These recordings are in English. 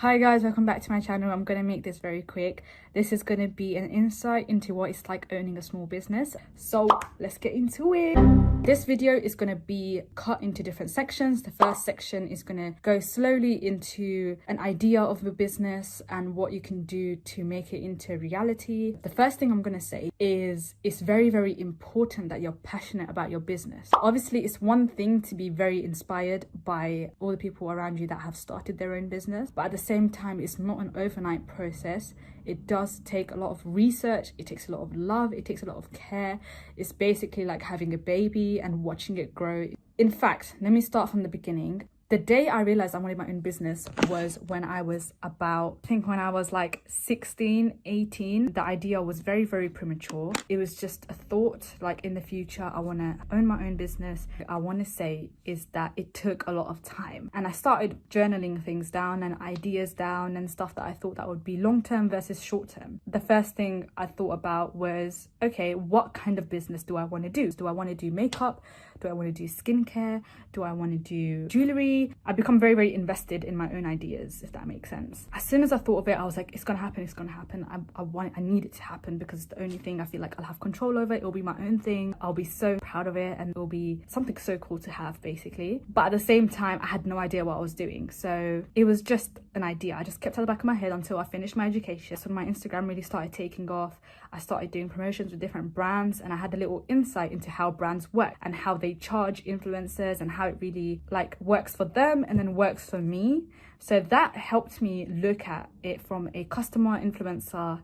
Hi guys, welcome back to my channel. I'm going to make this very quick. This is going to be an insight into what it's like owning a small business. So let's get into it. This video is going to be cut into different sections. The first section is going to go slowly into an idea of the business and what you can do to make it into reality. The first thing I'm going to say is it's very, very important that you're passionate about your business. Obviously, it's one thing to be very inspired by all the people around you that have started their own business, but at the same time, it's not an overnight process. It does take a lot of research, it takes a lot of love, it takes a lot of care. It's basically like having a baby and watching it grow. In fact, let me start from the beginning. The day I realized I wanted my own business was when I was when I was like 16, 18. The idea was very, very premature. It was just a thought, like in the future, I want to own my own business. I want to say is that it took a lot of time. And I started journaling things down and ideas down and stuff that I thought that would be long-term versus short-term. The first thing I thought about was, okay, what kind of business do I want to do? Do I want to do makeup? Do I want to do skincare? Do I want to do jewelry? I become very, very invested in my own ideas, if that makes sense. As soon as I thought of it, I was like, it's gonna happen, it's gonna happen. I need it to happen because it's the only thing I feel like I'll have control over. It'll be my own thing. I'll be so proud of it and it'll be something so cool to have, basically. But at the same time, I had no idea what I was doing. So it was just an idea. I just kept it at the back of my head until I finished my education. So when my Instagram really started taking off, I started doing promotions with different brands and I had a little insight into how brands work and how they charge influencers and how it really like works for them and then works for me. So that helped me look at it from a customer influencer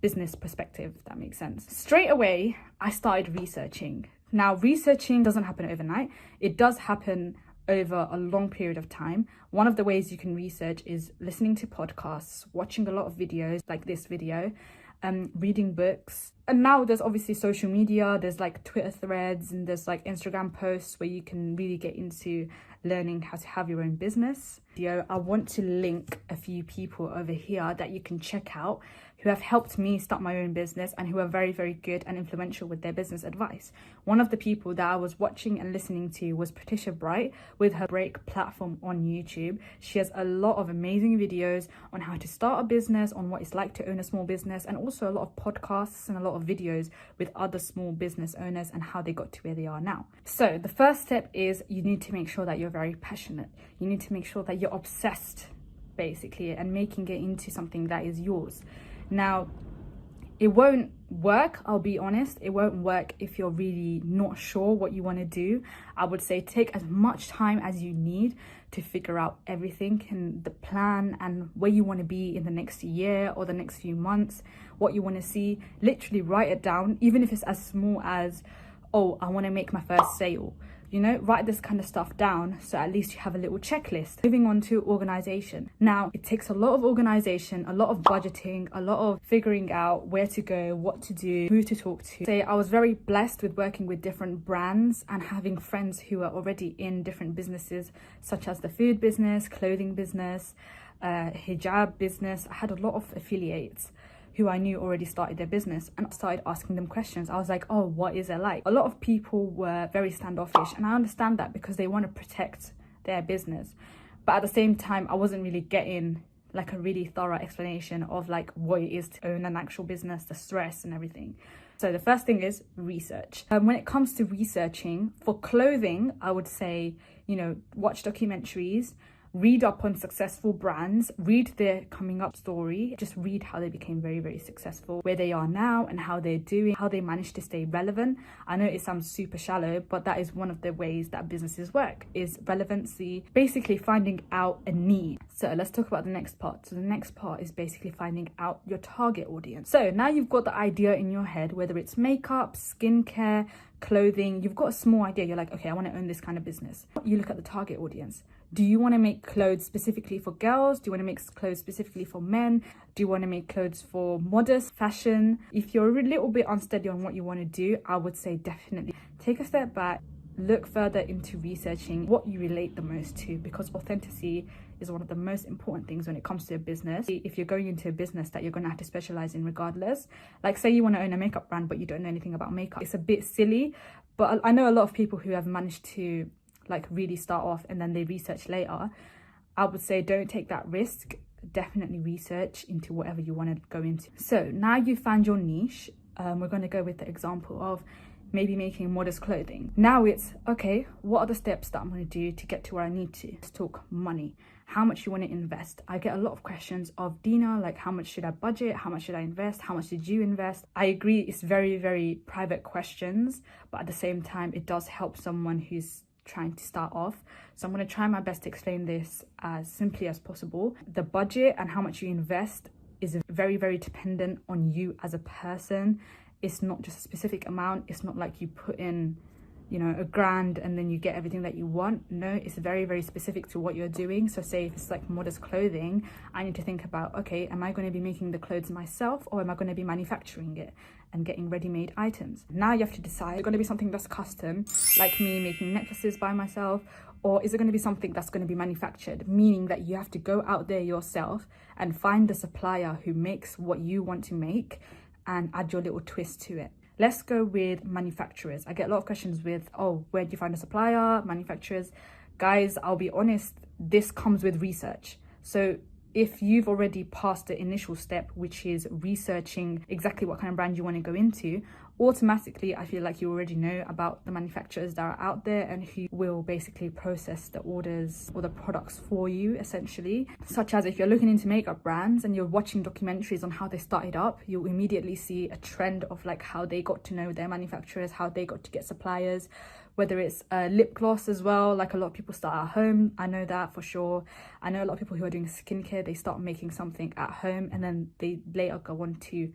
business perspective, if that makes sense. Straight away, I started researching. Now, researching doesn't happen overnight. It does happen over a long period of time. One of the ways you can research is listening to podcasts, watching a lot of videos like this video, reading books. And now there's obviously social media, there's like Twitter threads and there's like Instagram posts where you can really get into learning how to have your own business. I want to link a few people over here that you can check out who have helped me start my own business and who are very, very good and influential with their business advice. One of the people that I was watching and listening to was Patricia Bright with her Break platform on YouTube. She has a lot of amazing videos on how to start a business, on what it's like to own a small business, and also a lot of podcasts and a lot of videos with other small business owners and how they got to where they are now. So the first step is you need to make sure that you're very passionate. You need to make sure that you're obsessed, basically, and making it into something that is yours. Now, it won't work, I'll be honest. It won't work if you're really not sure what you want to do. I would say take as much time as you need to figure out everything and the plan and where you want to be in the next year or the next few months, what you want to see. Literally write it down, even if it's as small as, oh, I want to make my first sale. You know, write this kind of stuff down so at least you have a little checklist. Moving on to organization. Now, it takes a lot of organization, a lot of budgeting, a lot of figuring out where to go, what to do, who to talk to. So I was very blessed with working with different brands and having friends who are already in different businesses, such as the food business, clothing business, hijab business. I had a lot of affiliates who I knew already started their business, and I started asking them questions. I was like, oh, what is it like? A lot of people were very standoffish, and I understand that because they want to protect their business. But at the same time, I wasn't really getting like a really thorough explanation of like what it is to own an actual business, the stress and everything. So the first thing is research. When it comes to researching for clothing, I would say, you know, watch documentaries, read up on successful brands, read their coming up story, just read how they became very, very successful, where they are now and how they're doing, how they managed to stay relevant. I know it sounds super shallow, but that is one of the ways that businesses work, is relevancy, basically finding out a need. So let's talk about the next part. So the next part is basically finding out your target audience. So now you've got the idea in your head, whether it's makeup, skincare, clothing, you've got a small idea. You're like, okay, I want to own this kind of business. You look at the target audience. Do you want to make clothes specifically for girls? Do you want to make clothes specifically for men? Do you want to make clothes for modest fashion? If you're a little bit unsteady on what you want to do, I would say definitely take a step back, look further into researching what you relate the most to, because authenticity is one of the most important things when it comes to a business. If you're going into a business that you're going to have to specialize in regardless, like say you want to own a makeup brand but you don't know anything about makeup, it's a bit silly. But I know a lot of people who have managed to like really start off and then they research later. I would say don't take that risk. definitely research into whatever you want to go into. So now you found your niche. We're going to go with the example of maybe making modest clothing. Now it's, okay, what are the steps that I'm going to do to get to where I need to? Let's talk money. How much you want to invest? I get a lot of questions of, Dina, like, how much should I budget? How much should I invest? How much did you invest? I agree, it's very, very private questions, but at the same time, it does help someone who's trying to start off. So I'm going to try my best to explain this as simply as possible. The budget and how much you invest is very, very dependent on you as a person. It's not just a specific amount. It's not like you put in, you know, $1,000 and then you get everything that you want. No, it's very, very specific to what you're doing. So say if it's like modest clothing, I need to think about, okay, am I going to be making the clothes myself, or am I going to be manufacturing it and getting ready-made items? Now you have to decide, is it going to be something that's custom, like me making necklaces by myself, or is it going to be something that's going to be manufactured, meaning that you have to go out there yourself and find the supplier who makes what you want to make and add your little twist to it. Let's go with manufacturers. I get a lot of questions with, oh, where do you find a supplier, manufacturers? Guys, I'll be honest, this comes with research. So if you've already passed the initial step, which is researching exactly what kind of brand you want to go into, automatically I feel like you already know about the manufacturers that are out there and who will basically process the orders or the products for you, essentially. Such as if you're looking into makeup brands and you're watching documentaries on how they started up, you'll immediately see a trend of like how they got to know their manufacturers, how they got to get suppliers. Whether it's lip gloss as well, like a lot of people start at home, I know that for sure. I know a lot of people who are doing skincare, they start making something at home and then they later go on to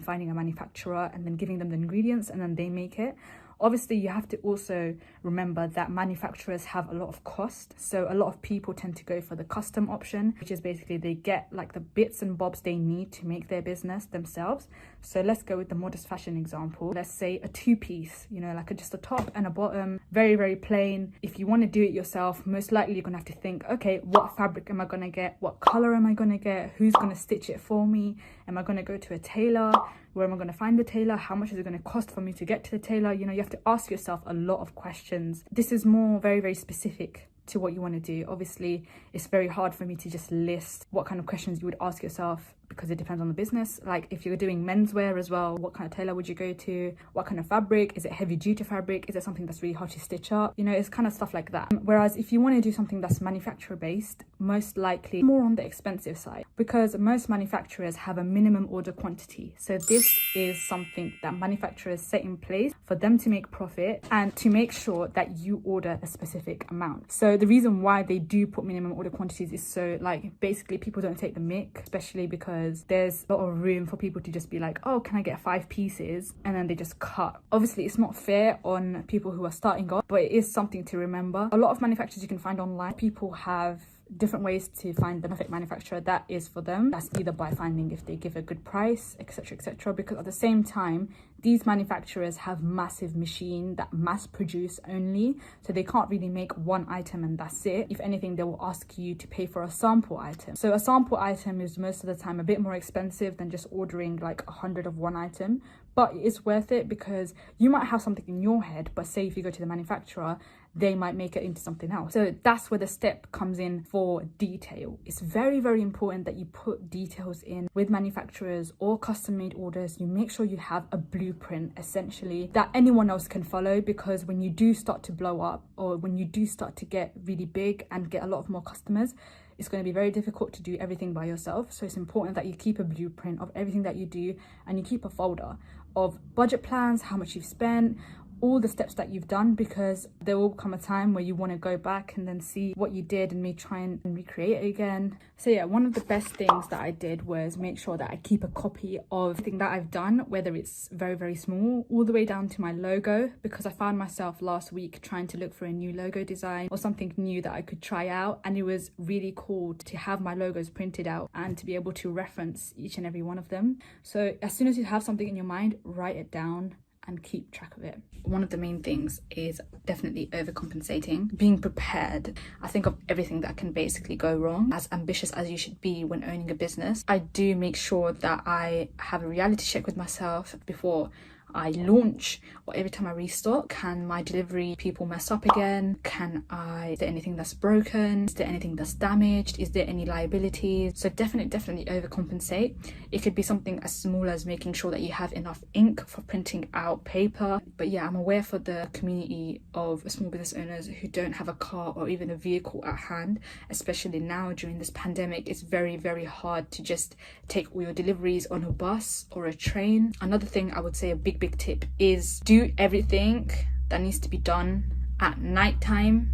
finding a manufacturer and then giving them the ingredients and then they make it. Obviously, you have to also remember that manufacturers have a lot of cost. So a lot of people tend to go for the custom option, which is basically they get like the bits and bobs they need to make their business themselves. So let's go with the modest fashion example. Let's say a two-piece, you know, like just a top and a bottom, very, very plain. If you want to do it yourself, most likely you're gonna have to think, okay, what fabric am I gonna get? What color am I gonna get? Who's gonna stitch it for me? Am I gonna go to a tailor? Where am I going to find the tailor? How much is it going to cost for me to get to the tailor? You know, you have to ask yourself a lot of questions. This is more very, very specific to what you want to do. Obviously, it's very hard for me to just list what kind of questions you would ask yourself because it depends on the business. Like if you're doing menswear as well, what kind of tailor would you go to? What kind of fabric? Is it heavy duty fabric? Is it something that's really hard to stitch up? You know, it's kind of stuff like that. Whereas if you want to do something that's manufacturer based, most likely more on the expensive side, because most manufacturers have a minimum order quantity. So this is something that manufacturers set in place for them to make profit and to make sure that you order a specific amount. So the reason why they do put minimum order quantities is so like basically people don't take the mick, especially because there's a lot of room for people to just be like, oh, can I get 5 pieces? And then they just cut. Obviously, it's not fair on people who are starting off, but it is something to remember. A lot of manufacturers you can find online, people have different ways to find the perfect manufacturer that is for them. That's either by finding if they give a good price, etc, etc, because at the same time these manufacturers have massive machine that mass produce only, so they can't really make one item and that's it. If anything, they will ask you to pay for a sample item. So a sample item is most of the time a bit more expensive than just ordering like 100 of one item, but it is worth it because you might have something in your head, but say if you go to the manufacturer, they might make it into something else. So that's where the step comes in for detail. It's very, very important that you put details in with manufacturers or custom made orders. You make sure you have a blueprint essentially that anyone else can follow, because when you do start to blow up or when you do start to get really big and get a lot of more customers, it's going to be very difficult to do everything by yourself. So it's important that you keep a blueprint of everything that you do and you keep a folder of budget plans, how much you've spent, all the steps that you've done, because there will come a time where you want to go back and then see what you did and maybe try and recreate it again. So yeah, one of the best things that I did was make sure that I keep a copy of everything that I've done, whether it's very, very small all the way down to my logo, because I found myself last week trying to look for a new logo design or something new that I could try out, and it was really cool to have my logos printed out and to be able to reference each and every one of them. So as soon as you have something in your mind, write it down and keep track of it. One of the main things is definitely overcompensating, being prepared. I think of everything that can basically go wrong. As ambitious as you should be when owning a business, I do make sure that I have a reality check with myself before I launch or every time I restock, can my delivery people mess up again? Is there anything that's broken? Is there anything that's damaged? Is there any liabilities? So definitely overcompensate. It could be something as small as making sure that you have enough ink for printing out paper. But yeah, I'm aware for the community of small business owners who don't have a car or even a vehicle at hand, especially now during this pandemic. It's very hard to just take all your deliveries on a bus or a train. Another thing I would say, a big tip, is do everything that needs to be done at nighttime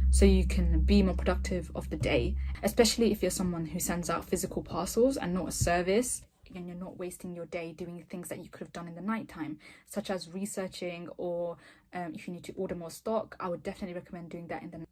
so you can be more productive of the day, especially if you're someone who sends out physical parcels and not a service. And you're not wasting your day doing things that you could have done in the nighttime, such as researching, or if you need to order more stock, I would definitely recommend doing that in the night.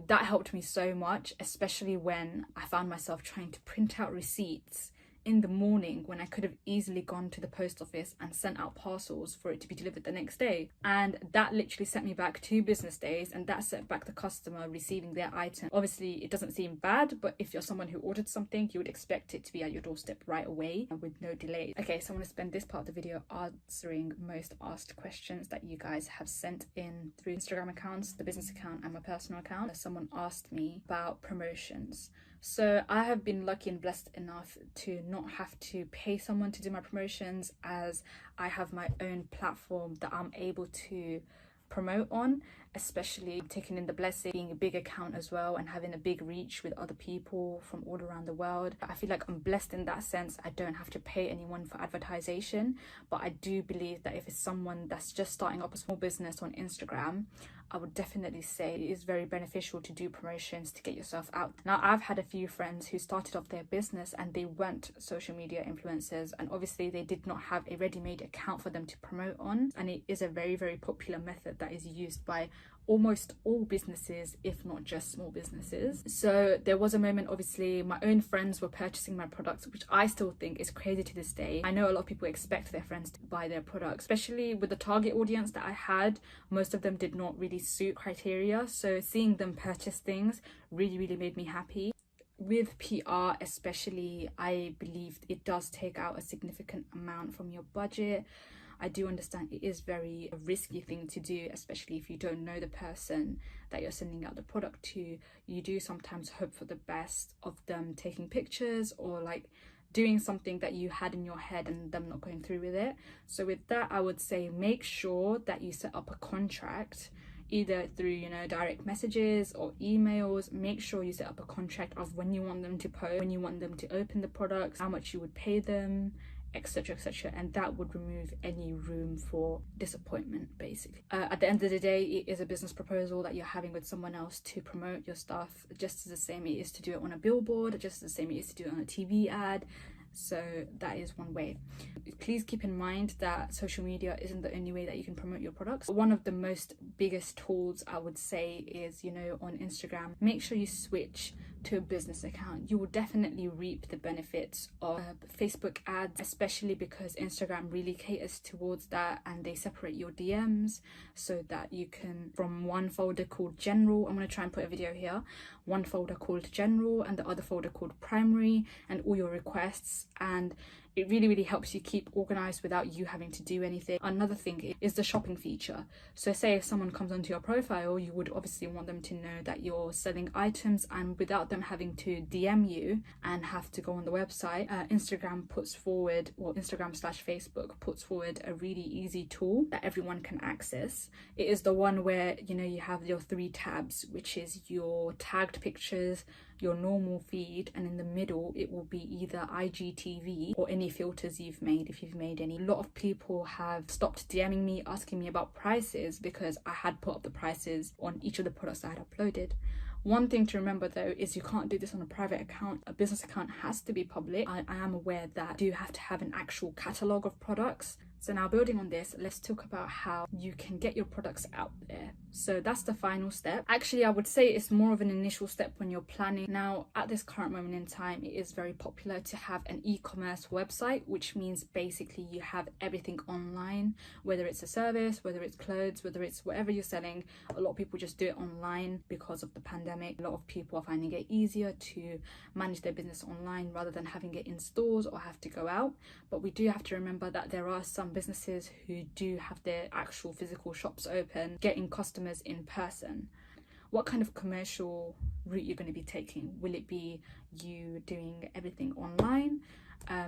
That helped me so much, especially when I found myself trying to print out receipts in the morning when I could have easily gone to the post office and sent out parcels for it to be delivered the next day. And that literally set me back 2 business days, and that set back the customer receiving their item. Obviously, it doesn't seem bad, but if you're someone who ordered something, you would expect it to be at your doorstep right away and with no delays. Okay, so I want to spend this part of the video answering most asked questions that you guys have sent in through Instagram accounts, the business account and my personal account. Someone asked me about promotions. So I have been lucky and blessed enough to not have to pay someone to do my promotions, as I have my own platform that I'm able to promote on, especially taking in the blessing, being a big account as well and having a big reach with other people from all around the world. I feel like I'm blessed in that sense. I don't have to pay anyone for advertising, but I do believe that if it's someone that's just starting up a small business on Instagram, I would definitely say it is very beneficial to do promotions to get yourself out. Now, I've had a few friends who started off their business and they weren't social media influencers, and obviously they did not have a ready-made account for them to promote on, and it is a very popular method that is used by almost all businesses, if not just small businesses. So there was a moment, obviously my own friends were purchasing my products, which I still think is crazy to this day. I know a lot of people expect their friends to buy their products, especially with the target audience that I had. Most of them did not really suit criteria, so seeing them purchase things really made me happy. With PR especially, I believe it does take out a significant amount from your budget. I do understand it is a risky thing to do, especially if you don't know the person that you're sending out the product to. You do sometimes hope for the best of them taking pictures or like doing something that you had in your head and them not going through with it. So with that, I would say make sure that you set up a contract, either through direct messages or emails. Make sure you set up a contract of when you want them to post, when you want them to open the products, how much you would pay them, etc, and that would remove any room for disappointment basically. At the end of the day, it is a business proposal that you're having with someone else to promote your stuff, just as the same it is to do it on a billboard, just as the same it is to do it on a TV ad. So that is one way. Please keep in mind that social media isn't the only way that you can promote your products. One of the biggest tools I would say is, on Instagram, make sure you switch to a business account. You will definitely reap the benefits of Facebook ads, especially because Instagram really caters towards that, and they separate your DMs so that you can, from one folder called general, I'm going to try and put a video here, one folder called general and the other folder called primary, and all your requests, and it really helps you keep organized without you having to do anything. Another thing is the shopping feature. So say if someone comes onto your profile, you would obviously want them to know that you're selling items, and without them having to DM you and have to go on the website, Instagram puts forward, or Instagram/Facebook puts forward a really easy tool that everyone can access. It is the one where you have your 3 tabs, which is your tagged pictures, your normal feed, and in the middle it will be either IGTV or any filters you've made, if you've made any. A lot of people have stopped DMing me asking me about prices because I had put up the prices on each of the products I had uploaded. One thing to remember though is you can't do this on a private account. A business account has to be public. I am aware that you have to have an actual catalogue of products. So now, building on this, let's talk about how you can get your products out there. So that's the final step. Actually, I would say it's more of an initial step when you're planning. Now, at this current moment in time, it is very popular to have an e-commerce website, which means basically you have everything online, whether it's a service, whether it's clothes, whether it's whatever you're selling. A lot of people just do it online because of the pandemic. A lot of people are finding it easier to manage their business online rather than having it in stores or have to go out. But we do have to remember that there are some businesses who do have their actual physical shops open, getting customers in person. What kind of commercial route you're going to be taking? Will it be you doing everything online?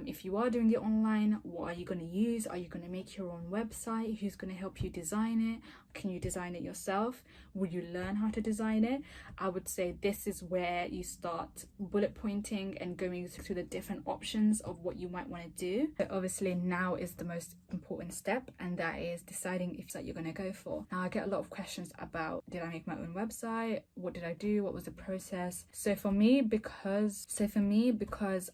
If you are doing it online, what are you going to use? Are you going to make your own website? Who's going to help you design it? Can you design it yourself? Will you learn how to design it? I would say this is where you start bullet pointing and going through the different options of what you might want to do. But obviously now is the most important step, and that is deciding if that you're going to go for. Now I get a lot of questions about, did I make my own website? What did I do? What was the process? So for me, because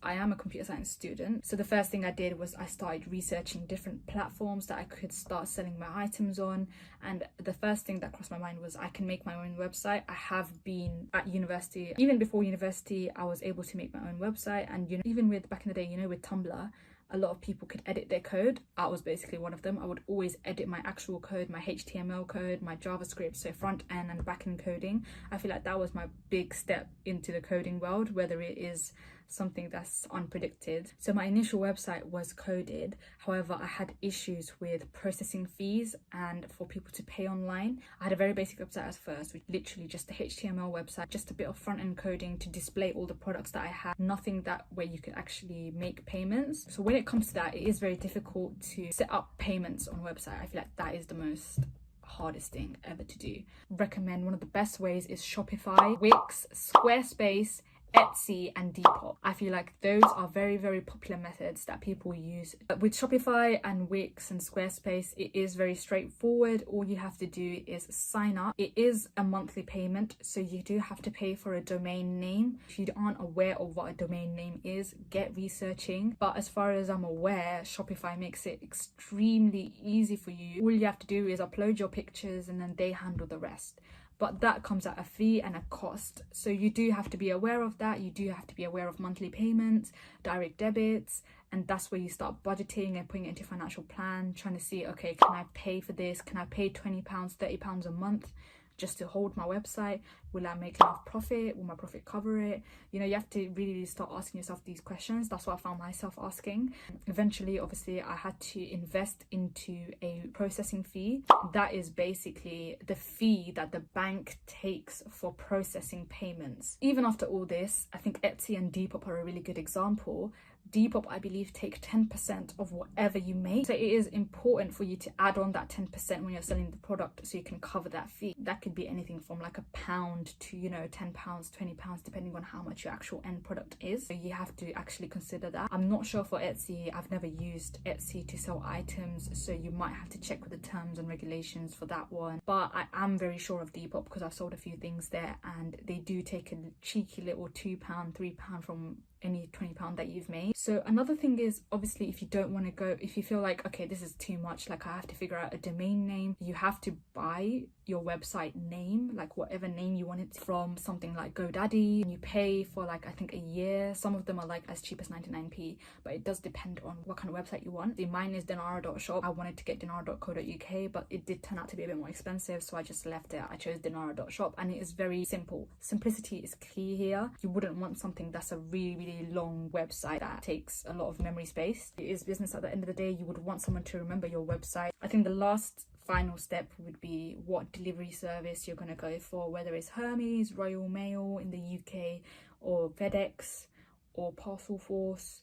I am a computer science student, so the first thing I did was I started researching different platforms that I could start selling my items on. And the first thing that crossed my mind was I can make my own website. I have been at university, even before university, I was able to make my own website. And even with back in the day, with Tumblr, a lot of people could edit their code. I was basically one of them. I would always edit my actual code, my HTML code, my JavaScript, so front end and back end coding. I feel like that was my big step into the coding world, whether it is something that's unpredicted. So my initial website was coded. However, I had issues with processing fees and for people to pay online. I had a very basic website at first, with literally just a HTML website, just a bit of front end coding to display all the products that I had, nothing that where you could actually make payments. So when it comes to that, it is very difficult to set up payments on a website. I feel like that is the most hardest thing ever to do. Recommend one of the best ways is Shopify, Wix, Squarespace, Etsy and Depop. I feel like those are very, very popular methods that people use. With Shopify and Wix and Squarespace, it is very straightforward. All you have to do is sign up. It is a monthly payment, so you do have to pay for a domain name. If you aren't aware of what a domain name is, get researching. But as far as I'm aware, Shopify makes it extremely easy for you. All you have to do is upload your pictures and then they handle the rest. But that comes at a fee and a cost. So you do have to be aware of that. You do have to be aware of monthly payments, direct debits, and that's where you start budgeting and putting it into a financial plan, trying to see, okay, can I pay for this? Can I pay £20, £30 a month just to hold my website? Will I make enough profit? Will my profit cover it? You have to really start asking yourself these questions. That's what I found myself asking. Eventually, obviously, I had to invest into a processing fee. That is basically the fee that the bank takes for processing payments. Even after all this, I think Etsy and Depop are a really good example. Depop, I believe, take 10% of whatever you make. So it is important for you to add on that 10% when you're selling the product so you can cover that fee. That could be anything from like £1 to, £10, £20, depending on how much your actual end product is. So you have to actually consider that. I'm not sure for Etsy. I've never used Etsy to sell items, so you might have to check with the terms and regulations for that one. But I am very sure of Depop because I've sold a few things there and they do take a cheeky little £2, £3 from any £20 that you've made. So another thing is, obviously, if you don't want to go, if you feel like, okay, this is too much, like I have to figure out a domain name, you have to buy your website name, like whatever name you want it from something like GoDaddy, and you pay for like I think a year. Some of them are like as cheap as 99p, but it does depend on what kind of website you want. Mine is Dinara.shop. I wanted to get Dinara.co.uk, but it did turn out to be a bit more expensive, so I just left it. I chose Dinara.shop, and it is very simple. Simplicity is key here. You wouldn't want something that's a really long website that takes a lot of memory space. It is business at the end of the day. You would want someone to remember your website. I think the last final step would be what delivery service you're going to go for, whether it's Hermes, Royal Mail in the UK, or FedEx, or Parcel Force,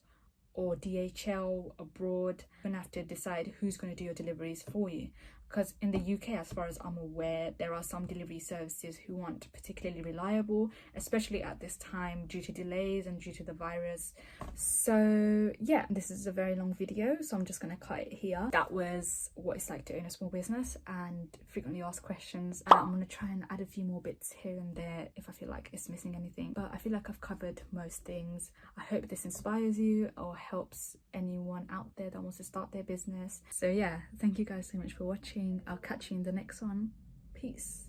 or DHL abroad. You're going to have to decide who's going to do your deliveries for you. Because in the UK, as far as I'm aware, there are some delivery services who aren't particularly reliable, especially at this time due to delays and due to the virus. So yeah, this is a very long video, so I'm just going to cut it here. That was what it's like to own a small business and frequently asked questions. I'm going to try and add a few more bits here and there if I feel like it's missing anything, but I feel like I've covered most things. I hope this inspires you or helps anyone out there that wants to start their business. So yeah, thank you guys so much for watching. I'll catch you in the next one. Peace.